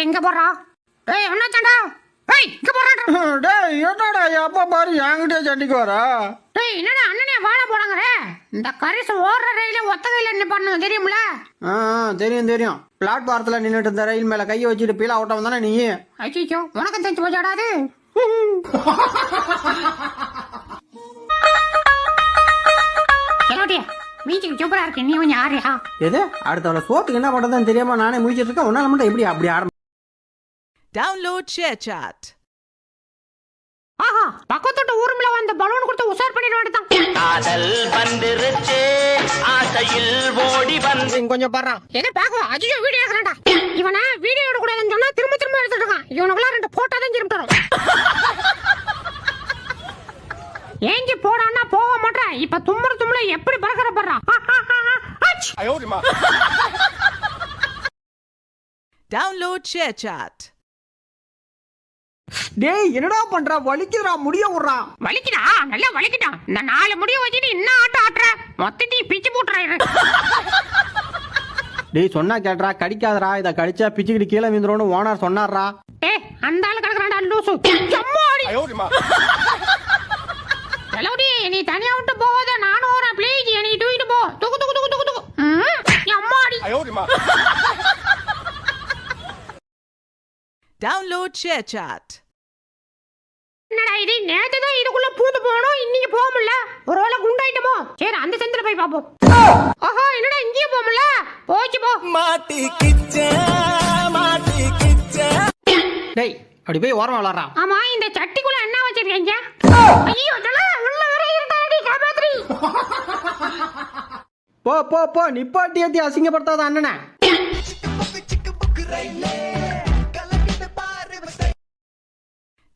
இங்க போறா. டேய் என்ன சண்டா? டேய் இங்க போறா. டேய் என்னடா எப்ப பாரு என்கிட்ட சண்டைக்கு வரா? டேய் என்னடா அண்ணனே வாழ போறாங்கறே. இந்த கரிசு ஓடுற ரயில ஒத்த கையில என்ன பண்ணும் தெரியும்ல? தெரியும் தெரியும். பிளாட்பாரத்துல நின்னுட்டு இருந்த ரயில் மேல கையை வச்சுட்டு பீலா ஓட்டம் தானே நீ? ஐயோ உனக்கு தெரிஞ்சு போச்சாடா அது? செலோடியா மீட்டிங் சூப்பரா இருக்கு. நீ கொஞ்சம் ஆறியா? எது அடுத்தவள சோத்துக்கு என்ன பண்றதுன்னு தெரியாம நானே முடிச்சிட்டு இருக்கேன். உன்னால மட்டும் எப்படி அப்படி ஆரம்பி. Download ShareChat. ஆஹா பக்கத்தோட ஊருல வந்து பலூன் கொடுத்து உஷார் பண்ணிட வேண்டியதான். காதல் வந்திருச்சு ஆசையில் ஓடி வந்து கொஞ்சம் பாரு. என்ன பாக்க அஜியோ வீடியோ எடுக்கறடா. இவனா வீடியோ எடுக்க கூடாதுன்னு சொன்னா திரும்ப திரும்ப எடுத்துட்டு இருக்கான். இவனுக்குலாம் ரெண்டு போட்டோ தான் திரும்பிட்டோம். ஏஞ்சி போடான்னா போக மாட்டேன். இப்ப தும்முல எப்படி பறக்கற பறா. Download ShareChat. டேய் என்னடா பண்ற? வலிக்குதுடா, முடிய விடுறா. வலிக்குதா? நல்லா வலிக்குதா? இந்த 4 முடிய வச்சிட்டு இன்னும் ஆட்ட ஆட்டுற மொத்தத்தையும் பிச்சு போட்டுறாரு. டேய் சொன்னா கேட்றா, கடிக்காதடா. இத கடிச்சா பிச்சுக்கிட்டு கீழே விந்துரும்னு ஓனர் சொன்னாரா. ஏய் அந்த ஆளு கிடக்குறான்டா லூசு. அம்மாடி செலவுடி நீ தனியா விட்டு போகாத. நானும் வரேன் ப்ளீஸ். நீ தூக்கிட்டு போ. துக்கு துக்கு துக்கு துக்கு துக்கு. அம்மாடி Download ShareChat. என்னடா இது? நேத்து தான் இதுக்குள்ள பூந்து போனோம், இன்னைக்கு போக முடியல. ஒருவேளை குண்டாயிட்டமோ? சரி அந்த செந்தில போய் பாப்போம். ஆஹா என்னடா இங்கேயே போக முடியல? போச்சு போ. டேய் அப்படி போய் ஓரமா விளாடுறா. ஆமா இந்த சட்டிக்குள்ள என்ன வச்சிருக்கீங்க? ஐயோ அதெல்லாம் உள்ள வர இருக்காடி காபாத்ரி. போ போ போ, நிப்பாட்டி ஏத்தி அசிங்கப்படுத்தாத அண்ணனே.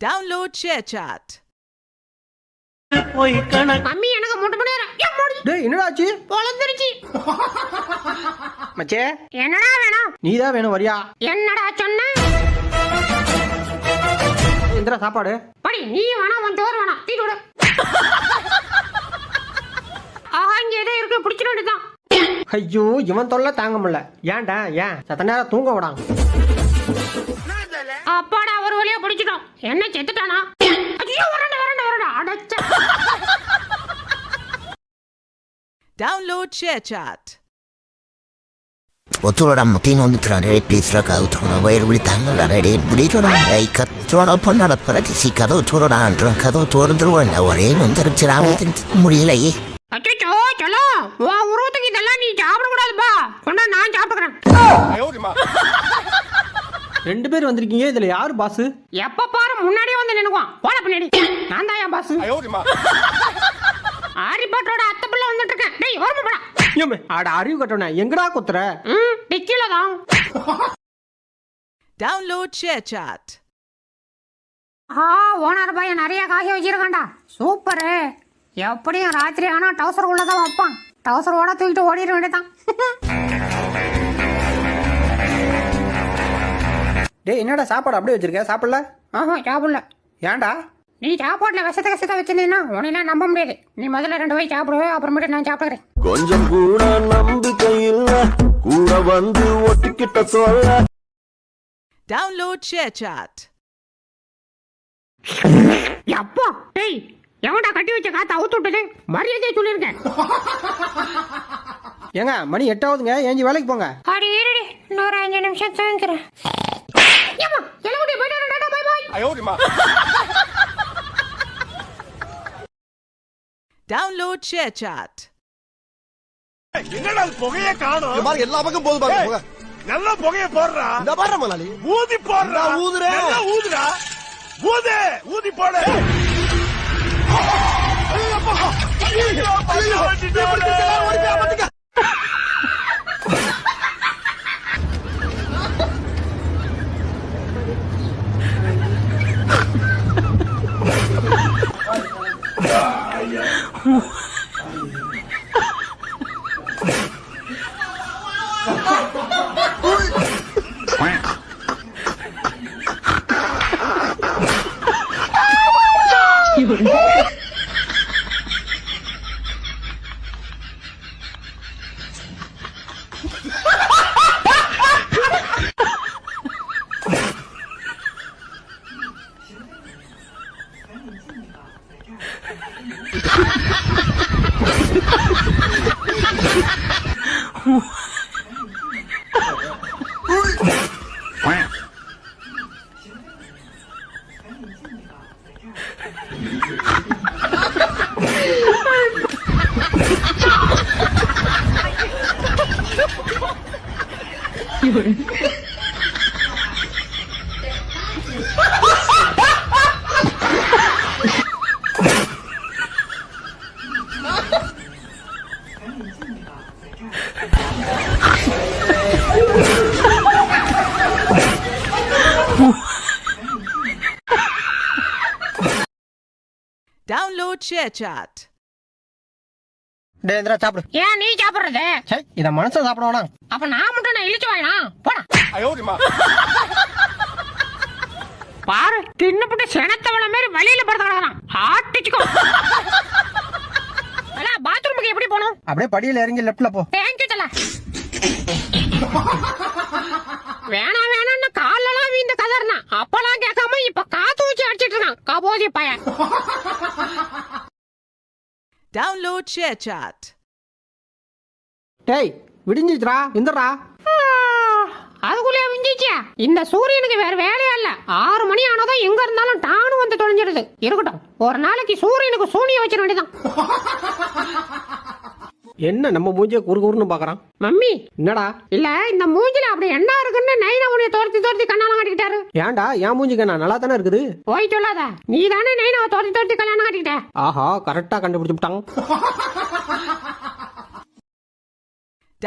Download ShareChat. மம்மி எனக்கு முட்டை பண்ணேறா. டேய் என்னடா ஆச்சு? பொளந்துருச்சு. மச்சே என்னடா வேணும்? நீதான் வேணும் வரியா? என்னடா சொன்ன? இந்திரா சாப்பாடு. படி நீ வேணா உன் தோர் வேணா தீ விடு. ஆஹா இங்க ஏதோ இருக்கு பிடிச்சிட வேண்டியதான். ஐயோ இவன் தொல்லை தாங்க முடியல. ஏன்டா ஏன் சத்த நேரம் தூங்க விடாங்க. அப்பாடா ஒரு வழியா பிடிச்சிட்டோம். என்ன செத்துட்டானா? ஐயோ வரடா வரடா வரடா அடச்சா. Download ShareChat. ஒத்துரோட முட்டின்னு வந்துட்டுறாரு பேசுகிற கவுத்துறோட வயிறு இப்படி தாங்கடாடே இப்படிச்சோட கத்தோட பொண்ணோட பிரதிசி கதவு தூரோடான்ற கதவு தோறந்துருவோம் ஒரே வந்துருச்சு முடியலையே. அச்சோ சலோ உன் உருவத்துக்கு இதெல்லாம் நீ சாப்பிட கூடாதுப்பா. கொண்டா நான் சாப்பிட்டுக்கிறேன். 2 பேர் வந்திருக்கீங்க, இதுல யாரு பாஸ்? எப்ப பாரு முன்னாடியே வந்து நின்னுக்குவான். போட பின்னாடி. நான் தான் பாஸ். ஆரிபாட்டோட அத்தை பிள்ளை வந்துட்டு இருக்கேன். டேய் ஓரமா போடா. ஏமே அட அறிவு கட்டணே எங்கடா குத்துற? டிக்கில தான். Download ShareChat. ஓனர் பையன் நிறைய காசு வச்சிருக்கான்டா. சூப்பர். எப்படியும் ராத்திரி ஆனா டவுசர் உள்ளதான் வைப்பான். டவுசரோட தூக்கிட்டு ஓடிட வேண்டியதான். டேய் என்னடா சாப்பாடு அப்படியே வச்சிருக்க? சாப்பிடல? ஆஹா சாப்பிடல. ஏன்டா? நீ சாப்பாட்டுல விஷத்தை வச்சிருந்தீங்கன்னா உனையெல்லாம் நம்ப முடியாது. நீ முதல்ல 2 வாய் சாப்பிடுவே, அப்புறமேட்டு நான் சாப்பிடுறேன். கொஞ்சம் கூட நம்பிக்கை இல்ல, கூட வந்து ஒட்டிக்கிட்ட சொல்ல. Download ShareChat. அப்பா டேய் எவன்டா கட்டி வச்ச காத்த அவுத்து விட்டது? மரியாதையை சொல்லிருக்கேன். ஏங்க மணி 8 ஆகுதுங்க, ஏஞ்சி வேலைக்கு போங்க. அடி இருடி இன்னொரு 5 நிமிஷம் தூங்குறேன். ஏமா எலகுடி போய்டா பை பை. Download ShareChat. என்னடா புகையே காணோம்? இந்த மாதிரி எல்லா பக்கம் போது பாருங்க. நல்லா புகையை போடுறா. இந்த பாரு மலாலி. ஊதி போடுறா. ஊதுறே. நல்லா ஊதுடா. ஊது. ஊதி போடு. ஐயோ ஐயோ ஐயோ. Download ShareChat. டேய் இந்திரா சாப்பிடு. ஏன் நீ சாப்பிடுறது? சே இத மனுஷன் சாப்பிடுவானா? அப்ப நான் மட்டும் நான் இழிச்சு வாயினா போடா. பாரு தின்னுபுட்டு செனத்தவள மாதிரி வெளியில படுத்து கிடக்குறான். ஆட்டிச்சுக்கோ. அட பாத்ரூமுக்கு எப்படி போணும்? அப்படியே படியில இறங்கி லெஃப்ட்ல போ. தேங்க்யூ தல. வேணாம் வேணாம்னு காலெல்லாம் வீந்த கதறனா. அப்பலாம் கேட்காம இப்ப காத்து ஊச்சி அடிச்சிட்டு இருக்கான். கபோதி பையன். Download ShareChat. டேய் விடிஞ்சிச்சுடா இந்தடா. அதுக்குள்ளே விஞ்சிச்சியா? இந்த சூரியனுக்கு வேற வேலையா இல்ல. 6 மணி ஆனதும் எங்க இருந்தாலும் டானு வந்து தொலைஞ்சிருது. இருக்கட்டும் ஒரு நாளைக்கு சூரியனுக்கு சூனிய வச்சிட வேண்டியதான். என்ன நம்ம மூஞ்சிய குறுகுறுன்னு பாக்குறான்? மம்மி என்னடா? இல்ல இந்த மூஞ்சில அப்படி என்ன இருக்குன்னு நைனா உன்னை தோர்த்தி கல்யாணம் கட்டிக்கிட்டாரு. ஏன்டா என் மூஞ்சிக்கு நான் நல்லா தானே இருக்குது. போய் சொல்லாத. நீ தானே நைனாவை தோர்த்தி கல்யாணம் கட்டிக்கிட்ட. ஆஹா கரெக்டா கண்டுபிடிச்சு விட்டாங்க.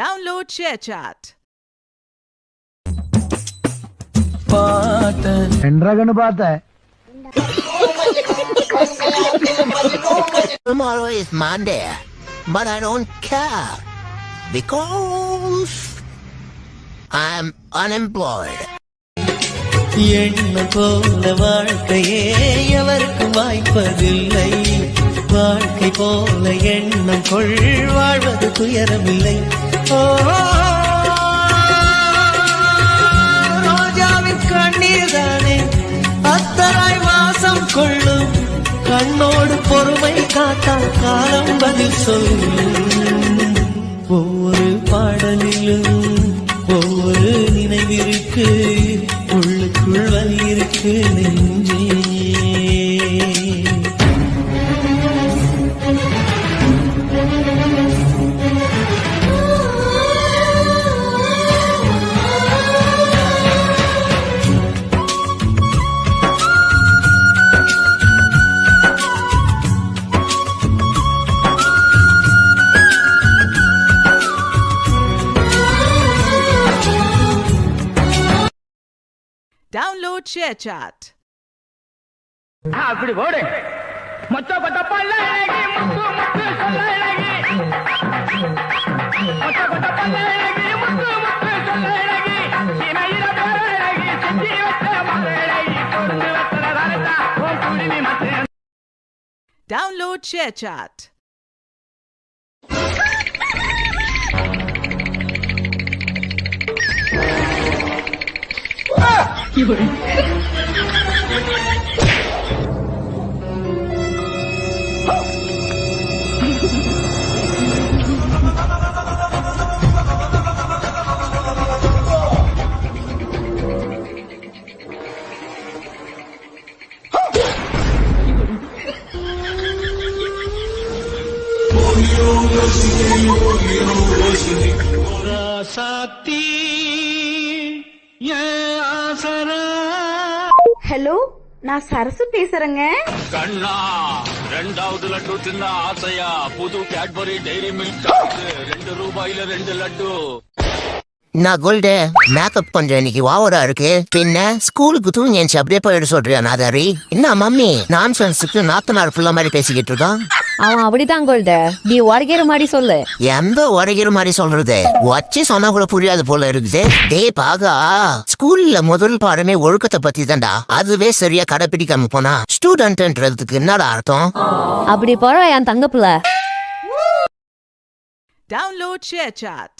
Download ShareChat. Tomorrow is Monday, but I don't care because I'm unemployed. எண்ண போல வாழ்க்கையே எவருக்கும் வாய்ப்பதில்லை. வாழ்க்கை போல எண்ணம் கொள் வாழ்வது துயரமில்லை. ரோஜாவின் கண்ணீர் தானே அத்தராய் வாசம் கொள்ளும். கண்ணோடு பொறுமை காத்தால் காலம் பதில் சொல்லும். ஒவ்வொரு பாடலிலும் ஒவ்வொரு நினைவிற்கு உள்ளுக்குள் வலி இருக்கு நெஞ்சே. Download ShareChat. அப்படி போடு. மொத்த கொட்ட பல்லழகி முத்து முத்து சொல்லழகி. மொத்த கொட்ட பல்லழகி முத்து முத்து சொல்லழகி. சினையில பேரழகி சித்தி வச்ச மகளழகி. கொண்டு வச்ச வரதா ஓ குடிமி மத்து. Download ShareChat. சாத்தி ஆசரா. ஹலோ நான் சரசு பேசுறேங்க. கண்ணா 2வது லட்டு தின்ன ஆசையா? புது கேட்பரி டெய்ரி மில்க் 2 ரூபாயில 2 லட்டு. நான் கோல்டு மேக்கப் கொஞ்சம் இன்னைக்கு ஓவரா இருக்கு. பின்ன ஸ்கூலுக்கு தூங்கி எஞ்சி அப்படியே போயிட சொல்றியா நாதாரி? என்ன மம்மி நான்சென்ஸுக்கு நாத்தனார் ஃபுல்லா மாதிரி பேசிக்கிட்டு இருக்கான். அவன் அப்படிதான் கோல்டு. நீ உடைக்கிற மாதிரி சொல்லு. எந்த உடைக்கிற மாதிரி சொல்றது? வச்சு சொன்னா கூட புரியாது போல இருக்குது. டே பாகா, ஸ்கூல்ல முதல் பாடமே ஒழுக்கத்தை பத்தி தான்டா. அதுவே சரியா கடைப்பிடிக்காம போனா ஸ்டூடெண்ட்ன்றதுக்கு என்னடா அர்த்தம்? அப்படி போற என் தங்க பிள்ளை. Download ShareChat.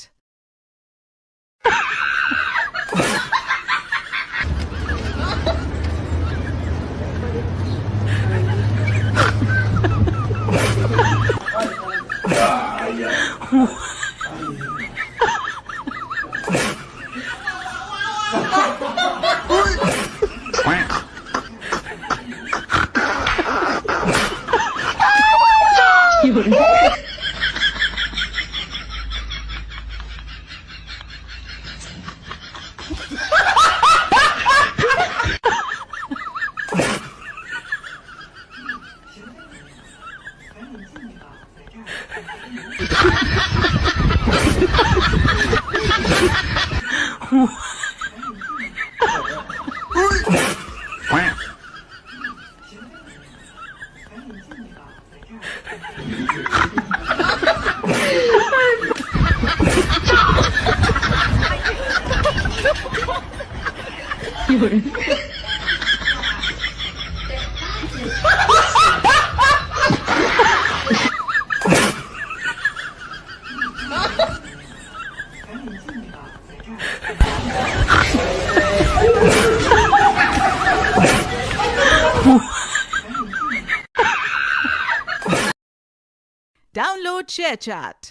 Download ShareChat.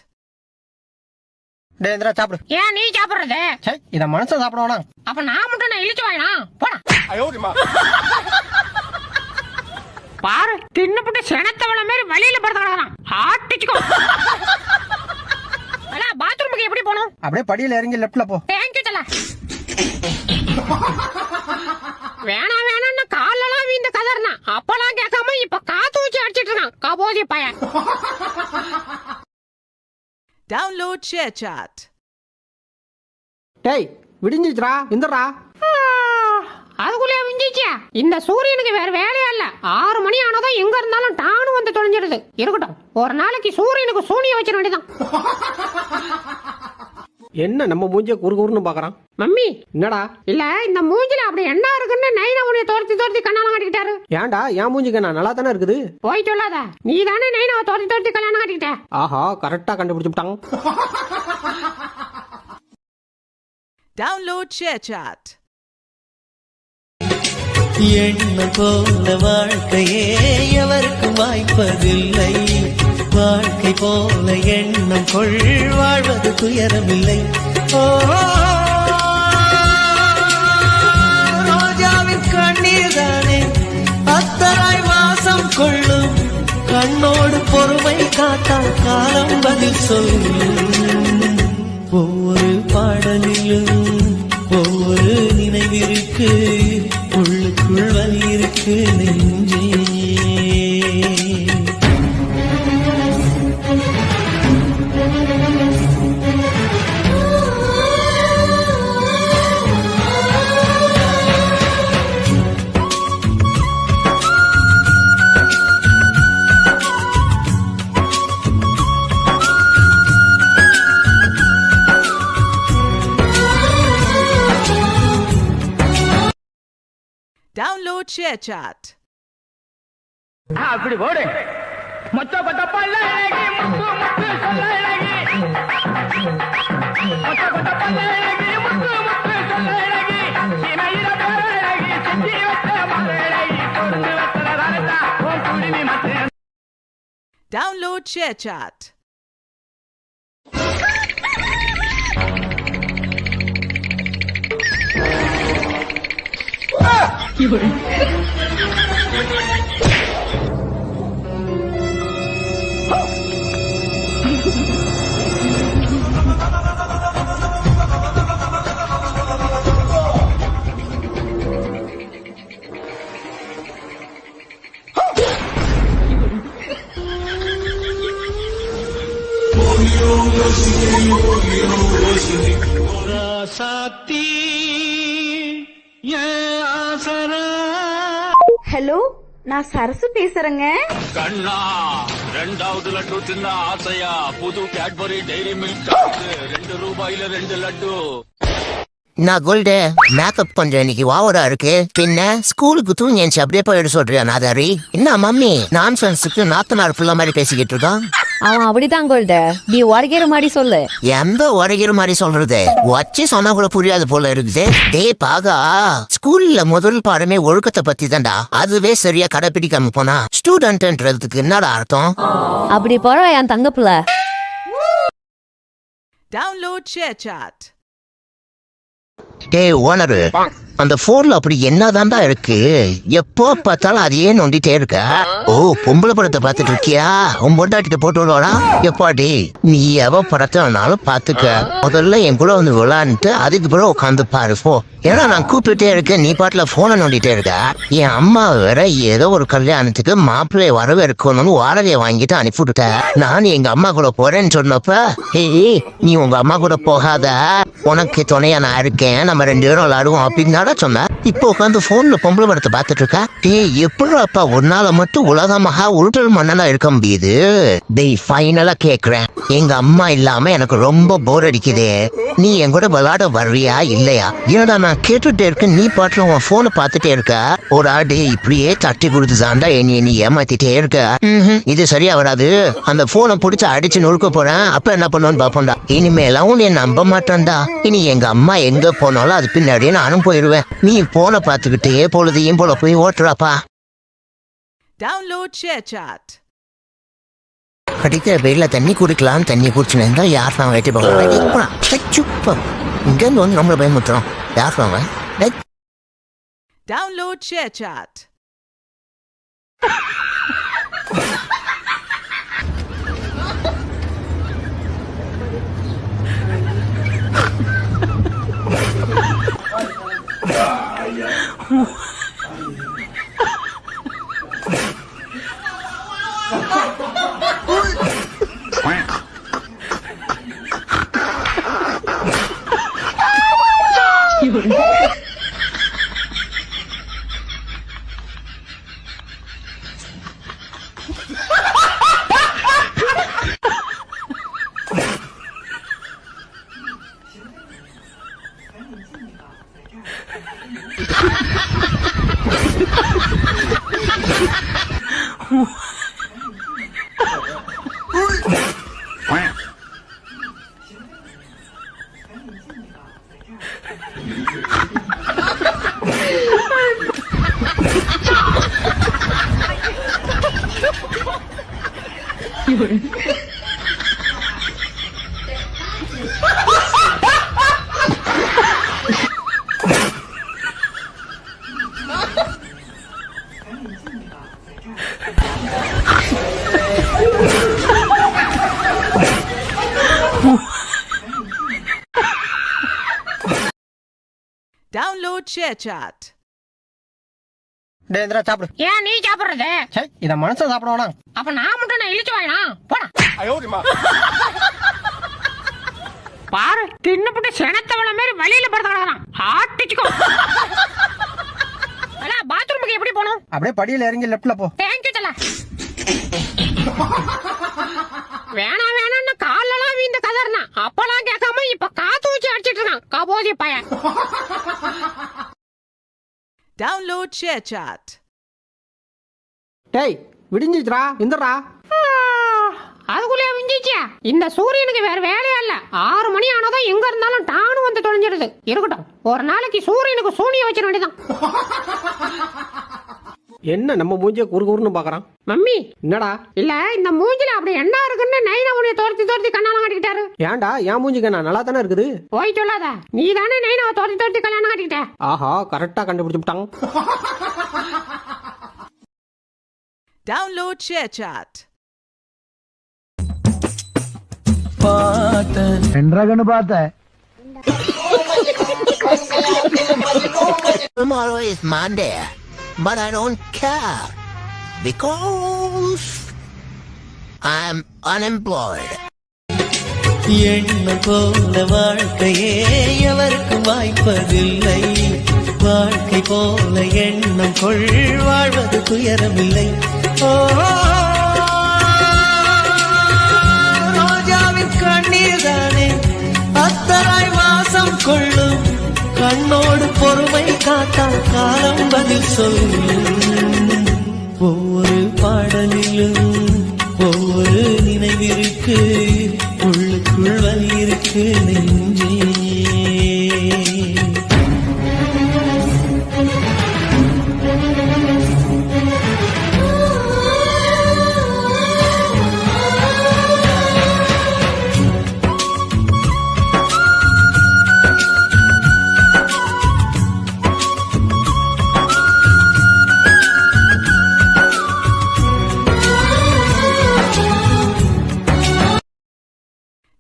டேய் இந்திரா சாப்பிடு. ஏன் நீ சாப்பிடுறது? சே இத மனுஷன் சாப்பிடுவானா? அப்ப நான் மட்டும் நான் இழிச்சு வாயினா போடா. பாரு தின்னுபுட்டு செனத்தவள மாதிரி வெளியில படுத்து கிடக்குறான். ஆட்டிச்சுக்கோ. அண்ணா பாத்ரூமுக்கு எப்படி போணும்? அப்படியே படியில இறங்கி லெஃப்ட்ல போ. தேங்க்யூ தல. வேணாம் வேணாம்னு காலெல்லாம் வீந்து கதறனா அப்பெல்லாம் கேட்காம இப்ப காத்து வச்சு அடிச்சிட்டு இருக்கான் கபோதி பையன். Download ShareChat. டேய் விடிஞ்சிச்சுடா இந்தடா. அதுக்குள்ளே விஞ்சிச்சியா? இந்த சூரியனுக்கு வேற வேலையா இல்ல. 6 மணி ஆனதும் எங்க இருந்தாலும் டானு வந்து தொலைஞ்சிடுது. இருக்கட்டும் ஒரு நாளைக்கு சூரியனுக்கு சூனிய வச்சிட வேண்டியதான். என்ன நம்ம மூஞ்சிய குறுகுறுன்னு பாக்குறான்? மம்மி என்னடா? இல்ல இந்த மூஞ்சில அப்படி என்ன இருக்குன்னு நைனா உன்னைய தோர்த்தி கல்யாணம் கட்டிக்கிட்டாரு. ஏன்டா என் மூஞ்சிக்கு நான் நல்லா தானே இருக்குது. போய் சொல்லாத, நீ தானே நைனாவை தோர்த்தி கல்யாணம் கட்டிக்கிட்ட. ஆஹா கரெக்டா கண்டுபிடிச்சுட்டாங்க. Download ShareChat. எண்ணம் போல வாழ்க்கையே எவருக்கும் வாய்ப்பதில்லை. வாழ்க்கை போல எண்ணம் கொள் வாழ்வது துயரமில்லை. ஓ ரோஜாவின் கண்ணீர் தானே அத்தராய் வாசம் கொள்ளும். கண்ணோடு பொறுமை காத்தால் காலம் பதில் சொல்லும். ஒவ்வொரு பாடலிலும் ஒவ்வொரு நினைவிற்கு உள்ளுக்குள் வலி இருக்கு நெஞ்சே. Download ShareChat. அப்படி போடு. மொத்தப்பட்ட பல்லழகி முத்து முத்து சொல்லழகி. மொத்தப்பட்ட பல்லழகி முத்து முத்து சொல்லழகி. சினையில பேரழகி செஞ்சி வச்ச மகளழகி. பொருந்து வச்சல தரதா உன் குடிமி மத்து. Download ShareChat. சாத்தி ஆசரா. ஹலோ நான் சரசு பேசுறேங்க. கண்ணா 2வது லட்டு தின்ன ஆசையா? புது கேட்பரி டெய்ரி மில்க் 2 ரூபாயில 2 லட்டு. நான் கோல்டு மேக்கப் கொஞ்சம் இன்னைக்கு ஓவரா இருக்கு. பின்ன ஸ்கூலுக்கு தூங்கி எஞ்சி அப்படியே போயிட சொல்றியா நாதாரி? என்ன மம்மி நான் ஃப்ரெண்ட்ஸுக்கு நாத்தனார் புள்ள மாதிரி பேசிக்கிட்டு இருக்கான். அவன் அப்படிதான் கோல்டு. நீ உடைக்கிற மாதிரி சொல்லு. எந்த உரைகிற மாதிரி சொல்றது? வச்சு சொன்னா கூட புரியாது போல இருக்குது. டேய் பாகா, ஸ்கூல்ல முதல் பாடமே ஒழுக்கத்தை பத்தி தான்டா. அதுவே சரியா கடைபிடிக்காம போனா ஸ்டூடெண்ட்ன்றதுக்கு என்னடா அர்த்தம்? அப்படி போற என் தங்க புள்ள. Download ShareChat. டேய் ஓனரு, அந்த போன்ல அப்படி என்னதான்டா இருக்கு? எப்போ பார்த்தாலும் அதையே நோண்டிட்டே இருக்க. ஓ பொம்பளை படத்தை பார்த்துட்டு இருக்கியா? உன் பொண்டாட்டிட்ட போட்டு விடுவாடா. எப்பாடி நீ எவ படத்தை வேணாலும் பாத்துக்க. முதல்ல என் கூட வந்து விளையாண்டுட்டு அதுக்கு பிறகு உட்காந்து பாரு போ. ஏன்னா நான் கூப்பிட்டுட்டே இருக்கேன், நீ பாட்டுல போனை நோண்டிட்டே இருக்க. என் அம்மா வேற ஏதோ ஒரு கல்யாணத்துக்கு மாப்பிள்ளைய வரவேற்கணும்னு வாடகையை வாங்கிட்டு அனுப்பிவிட்டுட்டேன். நான் எங்க அம்மா கூட போறேன்னு சொன்னப்ப, ஏய் நீ உங்க அம்மா கூட போகாத, உனக்கு துணையா நான் இருக்கேன், நம்ம 2 பேரும் விளையாடுவோம் அப்படின்னு சொன்ன. இப்போ உட்காந்து போன்ல பொம்பளை படத்தை பார்த்துட்டு இருக்கா. டேய் எப்படிப்பா ஒரு நாளை மட்டும் உலக மகா உருட்டல் மன்னனா இருக்க முடியுது? டேய் ஃபைனலா கேக்குறேன், எங்க அம்மா இல்லாம எனக்கு ரொம்ப போர் அடிக்குதே, நீ என் கூட விளையாட வர்றியா இல்லையா? ஏன்னா நான் கேட்டுட்டே இருக்கேன், நீ பாட்டுல உன் போனை பார்த்துட்டே இருக்க. ஒரு ஆடு இப்படியே தட்டி கொடுத்துதான்டா நீ ஏமாத்திட்டே இருக்க. இது சரியா வராது. அந்த போனை பிடிச்சு அடிச்சு நொறுக்க போறேன். அப்ப என்ன பண்ணுவேன்னு பாப்போம்டா. இனிமேலாம் உன்னை நம்ப மாட்டேன்டா. இனி எங்க அம்மா எங்க போனாலும் அது பின்னாடியே நானும் போயிருவேன். நீ போனை பார்த்துக்கிட்டே பொழுதையும் போல போய் ஓட்டுறாப்பா. Download ShareChat. அடிக்கிற வெயில தண்ணி குடிக்கலாம், தண்ணி குடிச்சுன்னு யார் நான் வெட்டி போகலாம். இங்க இருந்து வந்து நம்மள பயமுத்துறோம். யார் வாங்க? Download ShareChat. Download ShareChat. டேய் இந்திரா சாப்பிடு. ஏன் நீ சாப்பிடுறது? சே இத மனுஷன் சாப்பிடுவானா? அப்ப நான் மட்டும் நான் இழிச்சு வாயினா போடா. பாரு தின்னுபுட்டு செனத்தவள மாதிரி வெளியில படுத்து கிடக்குறான். ஆட்டிச்சுக்கோ. அட பாத்ரூமுக்கு எப்படி போணும்? அப்படியே படியில இறங்கி லெஃப்ட்ல போ. தேங்க்யூ தல. வேணான்னு காலெல்லாம் வீந்த கதறனா. அப்பெல்லாம் கேட்காம இப்ப காத்து வச்சு அடிச்சிட்டு இருக்கான் கபோதி பையன். Download ShareChat. டேய் விடிஞ்சிச்சுடா, இந்தடா. அதுக்குள்ளே விஞ்சிச்சியா? இந்த சூரியனுக்கு வேற வேலையா இல்ல. 6 மணி ஆனதும் எங்க இருந்தாலும் டானு வந்து தொலைஞ்சிடுது. இருக்கட்டும், ஒரு நாளைக்கு சூரியனுக்கு சூனிய வச்சிட வேண்டியதான். என்ன நம்ம மூஞ்சிய குறுகுறுன்னு பாக்குறான்? மம்மி என்னடா? இல்ல இந்த மூஞ்சில அப்படி என்ன இருக்குன்னு நைனா உன்னைய தோர்த்தி கல்யாணம் கட்டிக்கிட்டாரு. ஏன்டா என் மூஞ்சிக்கு நான் நல்லா தானே இருக்குது? போய் சொல்லாத, நீ தானே நைனாவை தோர்த்தி கல்யாணம் கட்டிக்கிட்ட. ஆஹா கரெக்டா கண்டுபிடிச்சுட்டாங்க. Download ShareChat. Tomorrow is Monday, but I don't care because I'm unemployed. எண்ண போல வாழ்க்கையே எவருக்கும் வாய்ப்பதில்லை. வாழ்க்கை போல எண்ணம் கொள், வாழ்வது துயரமில்லை. ரோஜாவின் கண்ணீர் தானே அத்தராய் வாசம் கொள்ளும். கண்ணோடு பொறுமை காத்தால் காலம் பதில் சொல்லும். ஒவ்வொரு பாடலிலும் ஒவ்வொரு நினைவிற்கு, உள்ளுக்குள் வலி இருக்கு நெஞ்சே.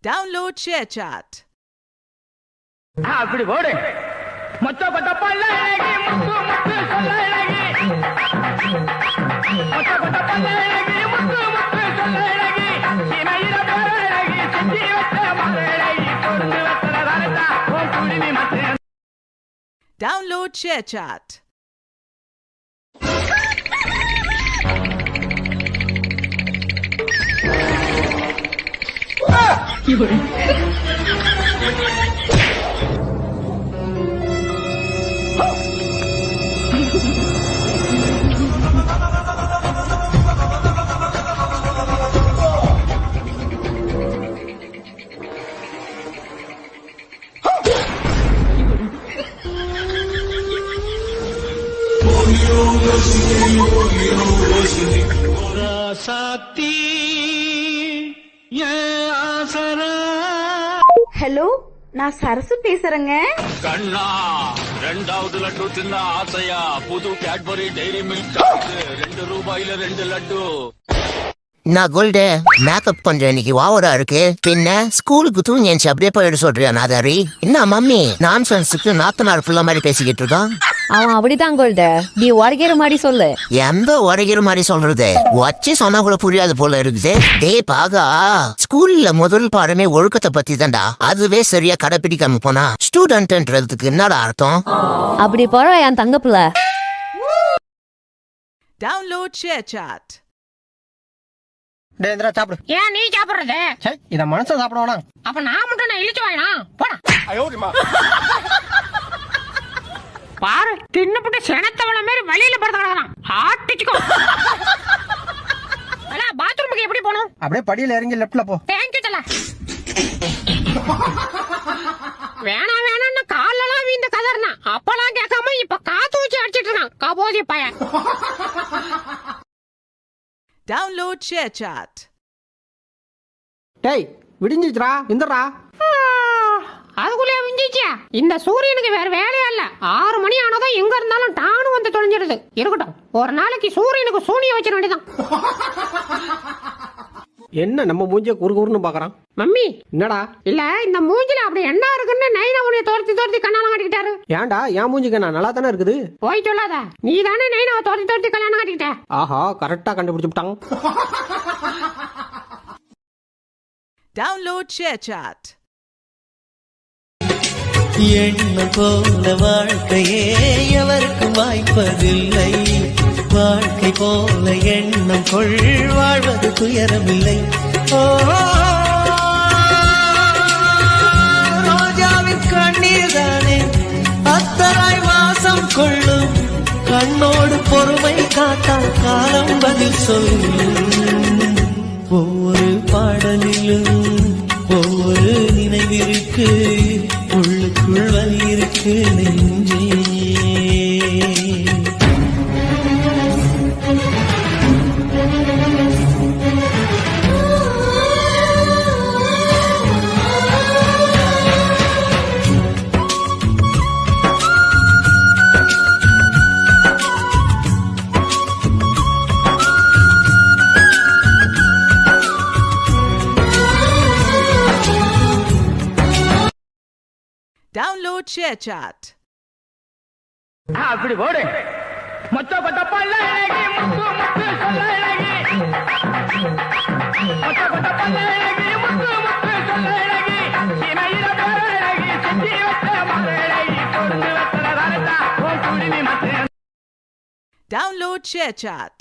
Download ShareChat. அப்படி போடு. மொச்சப்பட்ட பல்ல அழகி, முத்து முத்து சொல்ல அழகி. மொச்சப்பட்ட பல்ல அழகி, முத்து முத்து சொல்ல அழகி. சினையில பேர அழகி, செஞ்சி வச்ச மர அழகி. பொருந்து வச்சல தரத்தா, உன் குருவி மத்து. Download Download ShareChat. ஹலோ, நான் சரசு பேசுறேங்க. கண்ணா 2வது லட்டு தின்ன ஆசையா? புது கேட்பரி டைரி மில்க் 2 ரூபாயில 2 லட்டு. நான் கோல்டு மேக்கப் கொஞ்சம் இன்னைக்கு ஓவரா இருக்கு. பின்ன ஸ்கூலுக்கு தூங்கி எஞ்சி அப்படியே போயிட சொல்றியா நாதாரி? என்ன மம்மி நான் ஃப்ரெண்ட்ஸுக்கு நாத்தனார் ஃபுல்லா மாதிரி பேசிக்கிட்டு இருக்கான். அவன் அப்படித்தான் கோல்டு. நீ உடைக்கிற மாதிரி சொல்லு. எந்த உடைக்கிற மாதிரி சொல்றது? வச்சு சொன்னா கூட புரியாது போல இருக்குது. டேய் பாகா, ஸ்கூல்ல முதல் பாடமே ஒழுக்கத்தை பத்தி தான்டா. அதுவே சரியா கடைப்பிடிக்காம போனா ஸ்டூடெண்ட்ன்றதுக்கு என்னடா அர்த்தம்? அப்படி போற என் தங்க பிள்ளை. Download ShareChat. டேய் இந்திரா சாப்பிடு. ஏன் நீ சாப்பிடுறது? சே, இத மனுஷன் சாப்பிடுவானா? அப்ப நான் மட்டும் நான் இழிச்சு வாயினா போடா. பாரு தின்னுபட்டு செனத்தவள மாதிரி வெளியில படுத்து கிடக்குறான். ஆட்டிச்சுக்கோ. அல பாத்ரூமுக்கு எப்படி போணும்? அப்படியே படியில இறங்கி லெஃப்ட்ல போ. தேங்க்யூ தல. வேணாம் வேணாம்னு காலெல்லாம் வீந்த கதறனா. அப்பெல்லாம் கேட்காம இப்ப காத்து வச்சு அடிச்சிட்டு இருக்கான் கபோதி பையன். Download ShareChat. டேய் விடிஞ்சிச்சுடா, இந்தடா. அதுக்குள்ளே விஞ்சிச்சியா? இந்த சூரியனுக்கு வேற வேலையா இல்ல. 6 மணி ஆனதும் எங்க இருந்தாலும் டானு வந்து தொலைஞ்சிடுது. இருக்கட்டும், ஒரு நாளைக்கு சூரியனுக்கு சூனிய வச்சிட வேண்டியதான். என்ன நம்ம மூஞ்சிய குறுகுறுன்னு பாக்குறான்? மம்மி என்னடா? இல்ல இந்த மூஞ்சில அப்படி என்ன இருக்குன்னு நைனா உன்னை தோர்த்தி கல்யாணம் கட்டிக்கிட்டாரு. ஏன்டா என் மூஞ்சிக்கு நான் நல்லா தானே இருக்குது? போய் சொல்லாத, நீ தானே நைனாவை தோர்த்தி கல்யாணம் கட்டிக்கிட்ட. ஆஹா, கரெக்டா கண்டுபிடிச்சு விட்டாங்க. Download ShareChat. எண்ணம் போல வாழ்க்கையே எவருக்கும் வாய்ப்பதில்லை. வாழ்க்கை போல எண்ணம் கொள், வாழ்வது துயரமில்லை. ஓ, ரோஜாவின் கண்ணீர் தானே அத்தராய் வாசம் கொள்ளும். கண்ணோடு பொறுமை காத்தால் காலம் பதில் சொல்லும். ஒவ்வொரு பாடலிலும் ஒவ்வொரு நினைவிற்கு உள்ளுக்குள் வலி இருக்கு நெஞ்சே. Download ShareChat. அப்படி போடு. மொச்சப்பட்ட பல்ல அழகி முத்து முத்து சொல்ல அழகி. மொச்சப்பட்ட பல்ல அழகி முத்து முத்து சொல்ல அழகி. சினையில பேர அழகி செஞ்சி வச்ச மர அழகி. கொண்டு வச்சல வரதா உன் குருவி மத்து. Download ShareChat.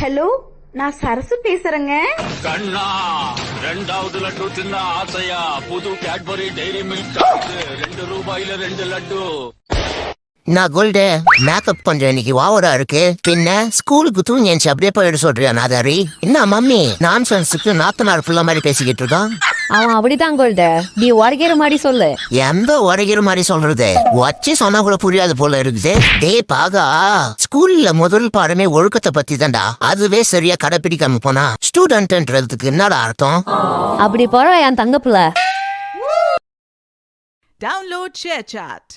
ஹலோ, நான் சரசு பேசுறேங்க. கண்ணா 2வது லட்டு தின்ன ஆசையா? புது கேட்பரி டைரி மில்க் 2 ரூபாயில 2 லட்டு. நான் கோல்டு மேக்கப் கொஞ்சம் இன்னைக்கு ஓவரா இருக்கு. பின்ன ஸ்கூலுக்கு தூங்கி எஞ்சி அப்படியே போயிட சொல்றியா நாதாரி? என்ன மம்மி நான் ஃப்ரெண்ட்ஸுக்கு நாத்தனார் ஃபுல்லா மாதிரி பேசிக்கிட்டு இருக்கான். அவன் அப்படித்தான் கொள்த நீ உடைக்கிற மாதிரி சொல்லு எந்த உடைக்கிற மாதிரி சொல்றது வச்சு சொன்னா கூட புரியாது போல இருக்குது. டேய் பாகா, ஸ்கூல்ல முதல் பாடமே ஒழுக்கத்தை பத்தி தான்டா. அதுவே சரியா கடைபிடிக்காம போனா ஸ்டூடெண்ட்ன்றதுக்கு என்னடா அர்த்தம்? அப்படி போற என் தங்க பிள்ளை. Download ShareChat.